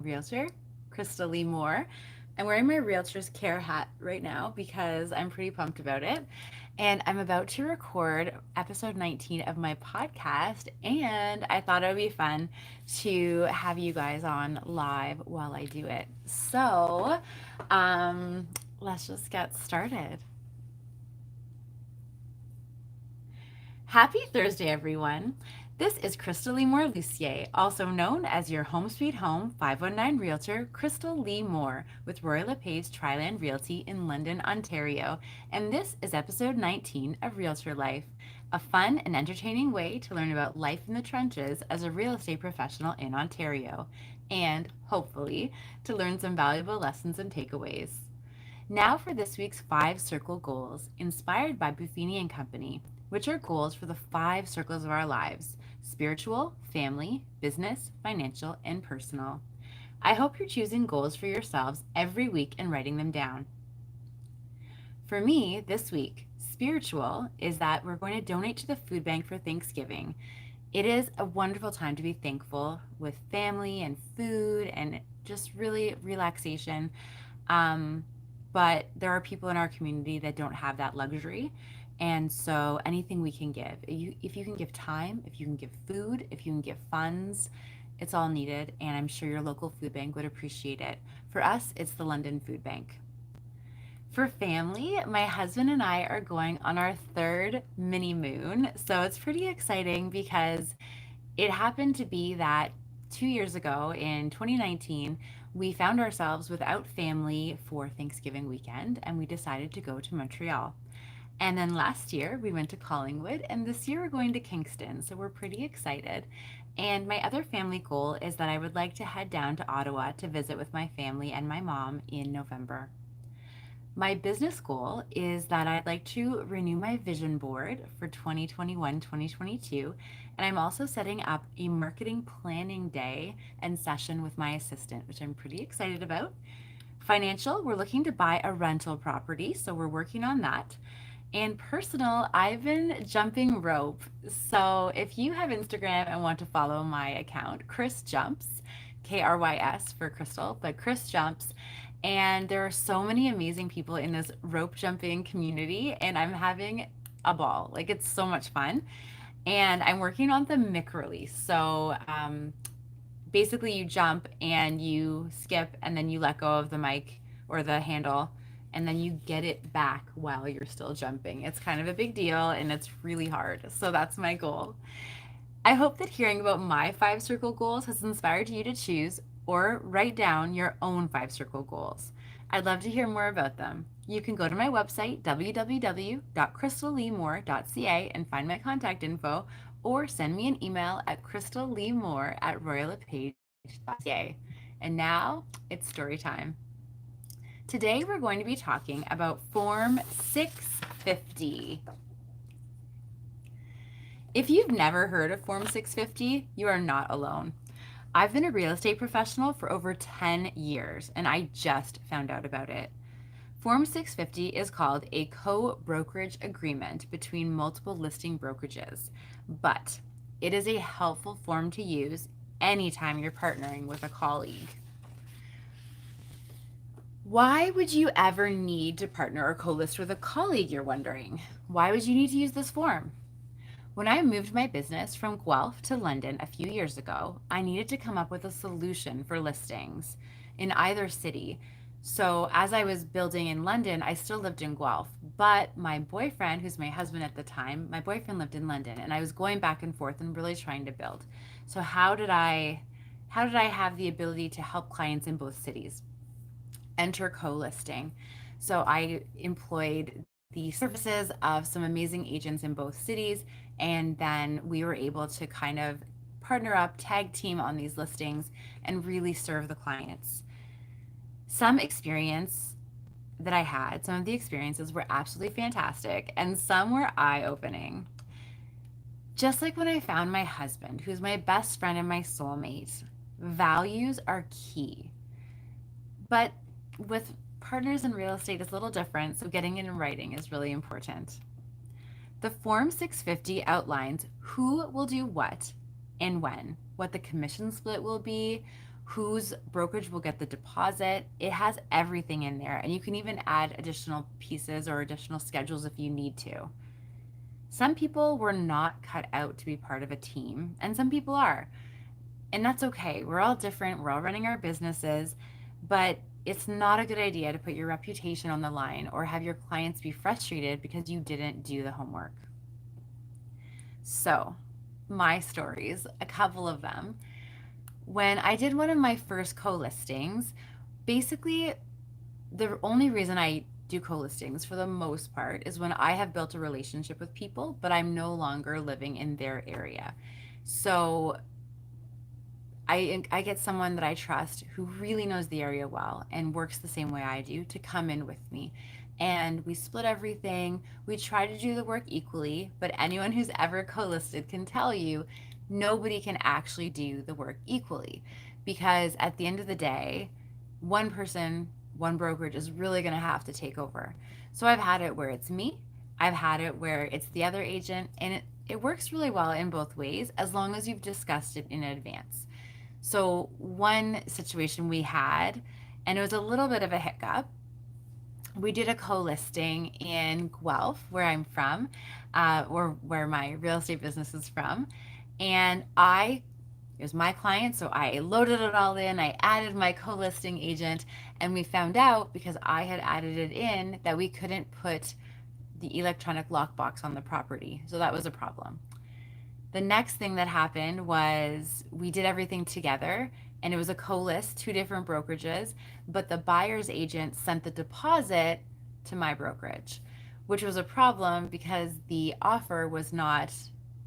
Realtor, Krystal Lee Moore. I'm wearing my Realtor's Care hat right now because I'm pretty pumped about it. And I'm about to record episode 19 of my podcast. And I thought it would be fun to have you guys on live while I do it. Um, let's just get started. Happy Thursday, everyone. This is Krystal Lee Moore Lucier, also known as your Home Sweet Home 519 Realtor, Krystal Lee Moore, with Royal LePage's Triland Realty in London, Ontario. And this is episode 19 of Realtor Life, a fun and entertaining way to learn about life in the trenches as a real estate professional in Ontario, and hopefully to learn some valuable lessons and takeaways. Now for this week's 5 circle goals, inspired by Buffini and Company, which are goals for the 5 circles of our lives: spiritual, family, business, financial, and personal. I hope you're choosing goals for yourselves every week and writing them down. For me, this week, spiritual is that we're going to donate to the food bank for Thanksgiving. It is a wonderful time to be thankful with family and food and just really relaxation. Um, but there are people in our community that don't have that luxury. And so anything we can give, if you can give time, if you can give food, if you can give funds, it's all needed. And I'm sure your local food bank would appreciate it. For us, it's the London Food Bank. For family, my husband and I are going on our third mini moon. So it's pretty exciting because it happened to be that 2 years ago in 2019, we found ourselves without family for Thanksgiving weekend and we decided to go to Montreal. And then last year we went to Collingwood, and this year we're going to Kingston. So we're pretty excited. And my other family goal is that I would like to head down to Ottawa to visit with my family and my mom in November. My business goal is that I'd like to renew my vision board for 2021 2022. And I'm also setting up a marketing planning day and session with my assistant, which I'm pretty excited about. Financial, we're looking to buy a rental property, so we're working on that. And personal, I've been jumping rope. So if you have Instagram and want to follow my account, Krys Jumps, Krys for Krystal, but Krys Jumps. And there are so many amazing people in this rope jumping community, and I'm having a ball. Like, it's so much fun. And I'm working on the mic release. Basically, you jump and you skip, and then you let go of the mic or the handle, and then you get it back while you're still jumping. It's kind of a big deal, and it's really hard. So that's my goal. I hope that hearing about my 5 circle goals has inspired you to choose or write down your own 5 circle goals. I'd love to hear more about them. You can go to my website, www.krystalleemore.ca, and find my contact info, or send me an email at krystalleemore@royallepage.ca. And now it's story time. Today we're going to be talking about Form 650. If you've never heard of Form 650, you are not alone. I've been a real estate professional for over 10 years, and I just found out about it. Form 650 is called a co-brokerage agreement between multiple listing brokerages, but it is a helpful form to use anytime you're partnering with a colleague. Why would you ever need to partner or co-list with a colleague, you're wondering? Why would you need to use this form? When I moved my business from Guelph to London a few years ago, I needed to come up with a solution for listings in either city. So, as I was building in London, I still lived in Guelph, but my boyfriend, who's my husband at the time, my boyfriend lived in London, and I was going back and forth and really trying to build. So, how did I have the ability to help clients in both cities? Enter co-listing. So I employed the services of some amazing agents in both cities, and then we were able to kind of partner up, tag team on these listings, and really serve the clients. Some experience that I had, some of the experiences were absolutely fantastic, and some were eye-opening. Just like when I found my husband, who's my best friend and my soulmate, values are key. But with partners in real estate, it's a little different, so getting it in writing is really important. The Form 650 outlines who will do what and when, what the commission split will be, whose brokerage will get the deposit. It has everything in there, and you can even add additional pieces or additional schedules if you need to. Some people were not cut out to be part of a team, and some people are. And that's okay. We're all different. We're all running our businesses, but it's not a good idea to put your reputation on the line or have your clients be frustrated because you didn't do the homework. So, my stories, a couple of them. When I did one of my first co-listings, basically the only reason I do co-listings for the most part is when I have built a relationship with people, but I'm no longer living in their area. So I get someone that I trust who really knows the area well and works the same way I do to come in with me. And we split everything. We try to do the work equally, but anyone who's ever co-listed can tell you nobody can actually do the work equally, because at the end of the day, one person, one brokerage is really going to have to take over. So I've had it where it's me, I've had it where it's the other agent, and it works really well in both ways as long as you've discussed it in advance. So, one situation we had, and it was a little bit of a hiccup, we did a co-listing in Guelph, where I'm from, or where my real estate business is from. And it was my client, so I loaded it all in. I added my co-listing agent, and we found out because I had added it in that we couldn't put the electronic lockbox on the property. So that was a problem. The next thing that happened was we did everything together, and it was a co-list, two different brokerages, but the buyer's agent sent the deposit to my brokerage, which was a problem because the offer was not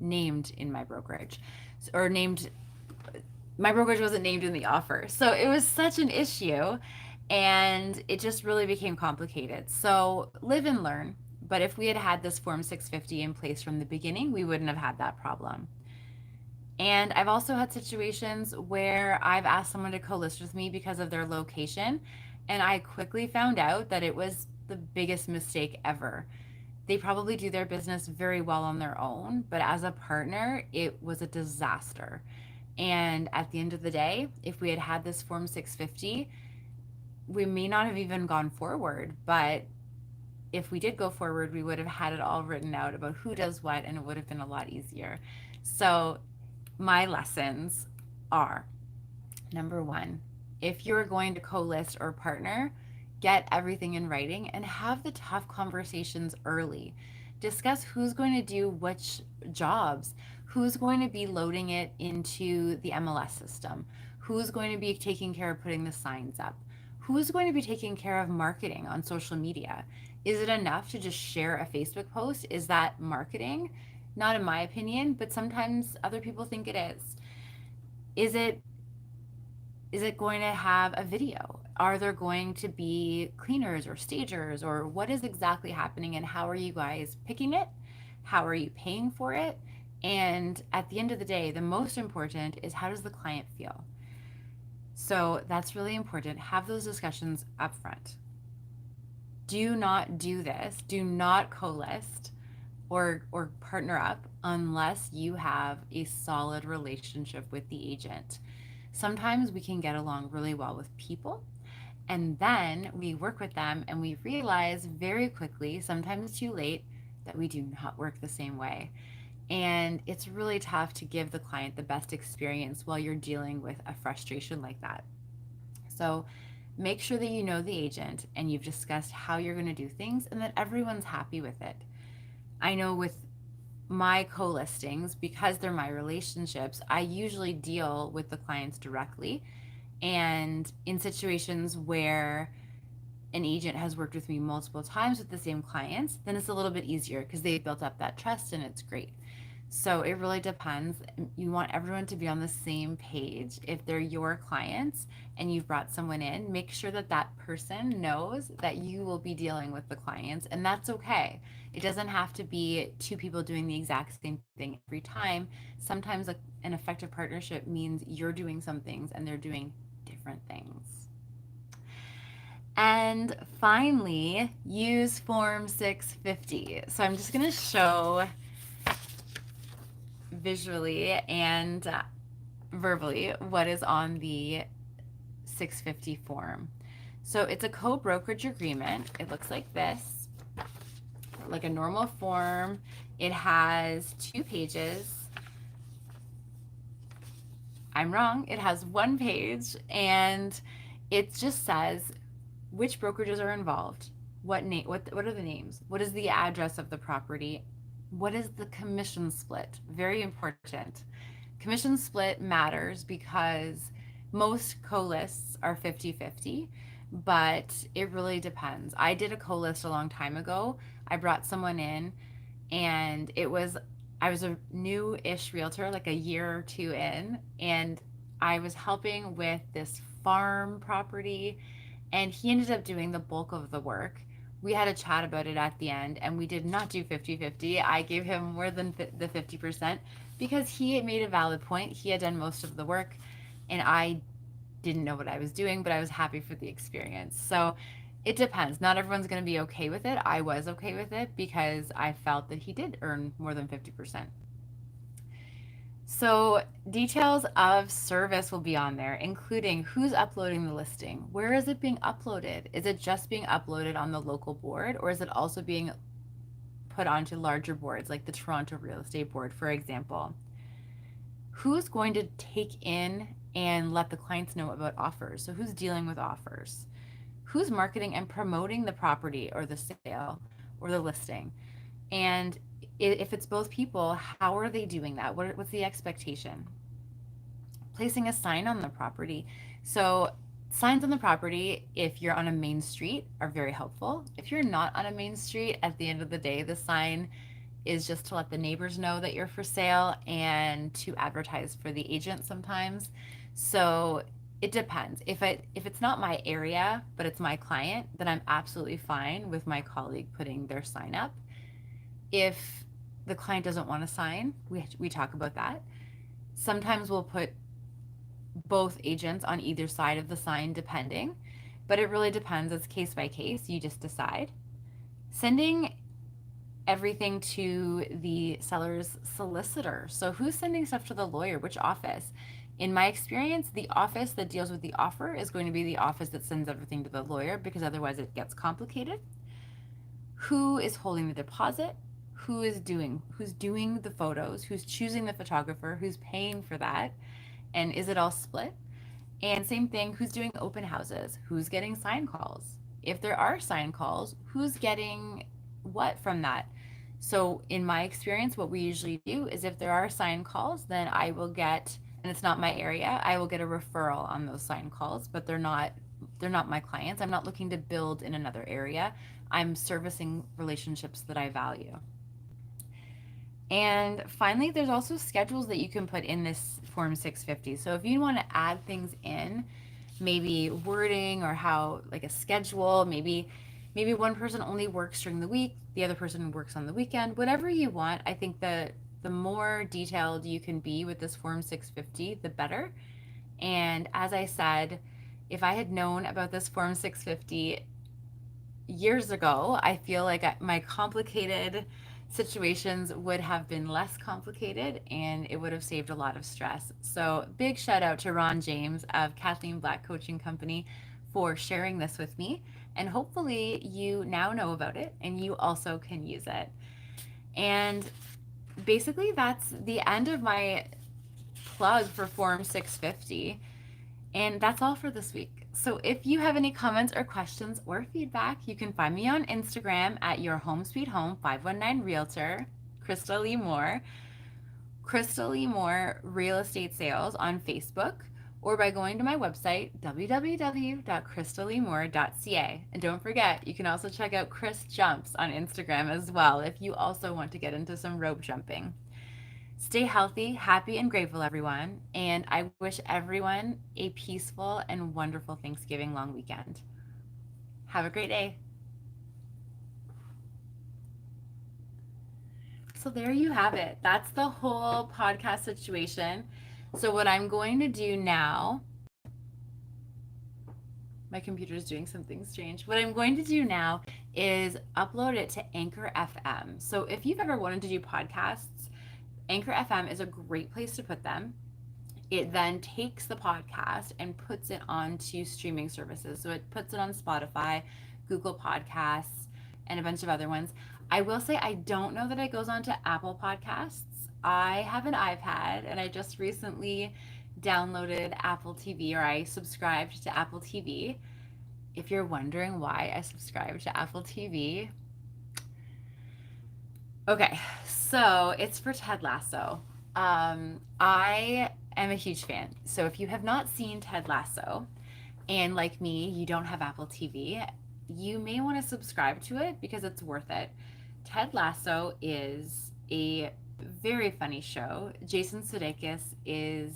named in my brokerage, or named, my brokerage wasn't named in the offer. So it was such an issue, and it just really became complicated. So live and learn. But if we had had this Form 650 in place from the beginning, we wouldn't have had that problem. And I've also had situations where I've asked someone to co-list with me because of their location, and I quickly found out that it was the biggest mistake ever. They probably do their business very well on their own, but as a partner, it was a disaster. And at the end of the day, if we had had this Form 650, we may not have even gone forward, but if we did go forward, we would have had it all written out about who does what, and it would have been a lot easier. So my lessons are: number one, if you're going to co-list or partner, get everything in writing and have the tough conversations early. Discuss who's going to do which jobs, who's going to be loading it into the MLS system, who's going to be taking care of putting the signs up, who's going to be taking care of marketing on social media. Is it enough to just share a Facebook post? Is that marketing? Not in my opinion, but sometimes other people think it is. Is it going to have a video? Are there going to be cleaners or stagers, or what is exactly happening, and how are you guys picking it? How are you paying for it? And at the end of the day, the most important is, how does the client feel? So that's really important. Have those discussions up front. Do not do this. Do not co-list or partner up unless you have a solid relationship with the agent. Sometimes we can get along really well with people, and then we work with them and we realize very quickly, sometimes too late, that we do not work the same way. And it's really tough to give the client the best experience while you're dealing with a frustration like that. So make sure that you know the agent and you've discussed how you're going to do things and that everyone's happy with it. I know with my co-listings, because they're my relationships, I usually deal with the clients directly. And in situations where an agent has worked with me multiple times with the same clients, then it's a little bit easier because they've built up that trust and it's great. So it really depends. You want everyone to be on the same page. If they're your clients and you've brought someone in, make sure that that person knows that you will be dealing with the clients, and that's okay. It doesn't have to be two people doing the exact same thing every time. Sometimes an effective partnership means you're doing some things and they're doing different things. And finally, use Form 650. So I'm just going to show visually and verbally what is on the 650 form. So it's a co-brokerage agreement. It looks like this, like a normal form. It has 2 pages. I'm wrong. It has 1 page, and it just says which brokerages are involved, what are the names, what is the address of the property, what is the commission split. Very important. Commission split matters because most co-lists are 50-50, but it really depends. I did a co-list a long time ago. I brought someone in, and I was a new-ish realtor, like a year or 2 in, and I was helping with this farm property, and he ended up doing the bulk of the work. We had a chat about it at the end, and we did not do 50-50. I gave him more than the 50% because he had made a valid point. He had done most of the work, and I didn't know what I was doing, but I was happy for the experience. So it depends. Not everyone's going to be okay with it. I was okay with it because I felt that he did earn more than 50%. So details of service will be on there, including who's uploading the listing. Where is it being uploaded? Is it just being uploaded on the local board, or is it also being put onto larger boards like the Toronto Real Estate Board, for example? Who's going to take in and let the clients know about offers? So who's dealing with offers? Who's marketing and promoting the property or the sale or the listing? And if it's both people, how are they doing that? What's the expectation? Placing a sign on the property. So signs on the property, if you're on a main street, are very helpful. If you're not on a main street, at the end of the day, the sign is just to let the neighbors know that you're for sale and to advertise for the agent sometimes. So it depends. If it's not my area, but it's my client, then I'm absolutely fine with my colleague putting their sign up. If the client doesn't want to sign, we talk about that. Sometimes we'll put both agents on either side of the sign, depending, but it really depends. It's case by case. You just decide. Sending everything to the seller's solicitor. So who's sending stuff to the lawyer? Which office? In my experience, the office that deals with the offer is going to be the office that sends everything to the lawyer, because otherwise it gets complicated. Who is holding the deposit? Who's doing the photos? Who's choosing the photographer? Who's paying for that? And is it all split? And same thing, who's doing open houses? Who's getting sign calls? If there are sign calls, who's getting what from that? So in my experience, what we usually do is if there are sign calls, then I will get, and it's not my area, I will get a referral on those sign calls, but they're not my clients. I'm not looking to build in another area. I'm servicing relationships that I value. And finally, there's also schedules that you can put in this Form 650. So if you want to add things in, maybe wording or how, like a schedule, maybe one person only works during the week, the other person works on the weekend, whatever you want. I think the more detailed you can be with this Form 650, the better. And as I said, if I had known about this Form 650 years ago, I feel like my complicated situations would have been less complicated, and it would have saved a lot of stress. So big shout out to Ron James of Kathleen Black Coaching Company for sharing this with me. And hopefully you now know about it and you also can use it. And basically that's the end of my plug for Form 650. And that's all for this week. So if you have any comments or questions or feedback, you can find me on Instagram at Your Home Sweet Home 519 Realtor, Krystal Lee Moore, Krystal Lee Moore Real Estate Sales on Facebook, or by going to my website, www.krystalleemore.ca. And don't forget, you can also check out Chris Jumps on Instagram as well if you also want to get into some rope jumping. Stay healthy, happy, and grateful, everyone. And I wish everyone a peaceful and wonderful Thanksgiving long weekend. Have a great day. So there you have it. That's the whole podcast situation. So what I'm going to do now, my computer is doing something strange. What I'm going to do now is upload it to Anchor FM. So if you've ever wanted to do podcasts, Anchor FM is a great place to put them. it then takes the podcast and puts it onto streaming services. So it puts it on Spotify, Google Podcasts, and a bunch of other ones. I will say I don't know that it goes on to Apple Podcasts. I have an iPad and I just recently downloaded Apple TV, or I subscribed to Apple TV. If you're wondering why I subscribed to Apple TV, okay, so it's for Ted Lasso. I am a huge fan. So if you have not seen Ted Lasso, and like me, you don't have Apple TV, you may want to subscribe to it because it's worth it. Ted Lasso is a very funny show. Jason Sudeikis is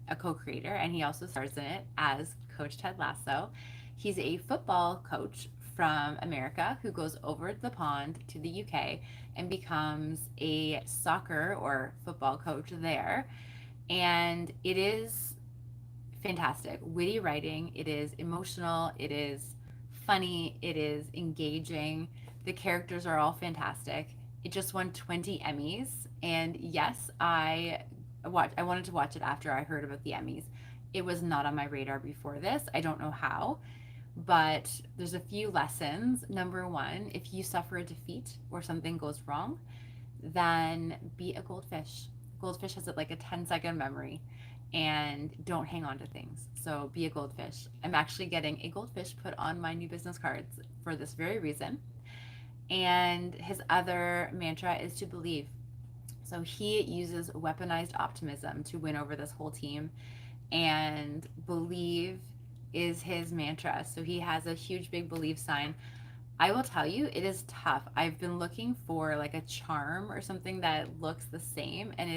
a co-creator, and he also stars in it as Coach Ted Lasso. He's a football coach from America who goes over the pond to the UK and becomes a soccer or football coach there. And it is fantastic. Witty writing, it is emotional, it is funny, it is engaging. The characters are all fantastic. It just won 20 Emmys, and yes, I wanted to watch it after I heard about the Emmys. It was not on my radar before this. I don't know how, but there's a few lessons. Number one, if you suffer a defeat or something goes wrong, then be a goldfish. Goldfish has like a 10-second memory, and don't hang on to things. So be a goldfish. I'm actually getting a goldfish put on my new business cards for this very reason. And his other mantra is to believe. So he uses weaponized optimism to win over this whole team, and believe is his mantra. So he has a huge big believe sign. I will tell you, it is tough. I've been looking for like a charm or something that looks the same, and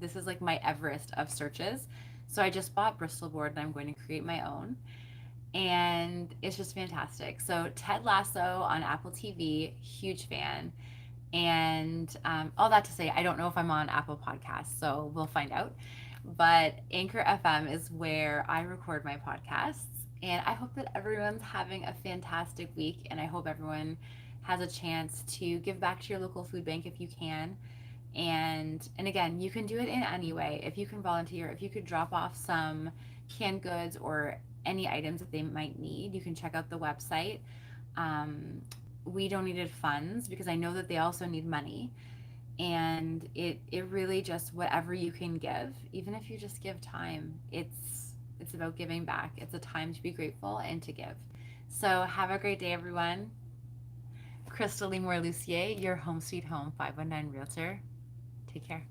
this is like my Everest of searches. So I just bought Bristol board and I'm going to create my own. And it's just fantastic. So Ted Lasso on Apple TV, huge fan. And all that to say, I don't know if I'm on Apple Podcasts, so we'll find out. But Anchor FM is where I record my podcasts. And I hope that everyone's having a fantastic week. And I hope everyone has a chance to give back to your local food bank if you can. And again, you can do it in any way. If you can volunteer, if you could drop off some canned goods or any items that they might need, you can check out the website. We donated funds because I know that they also need money, and it really just whatever you can give, even if you just give time, it's about giving back. It's a time to be grateful and to give. So have a great day, everyone. Krystal Lee Moore Lucier, your home sweet home 519 Realtor. Take care.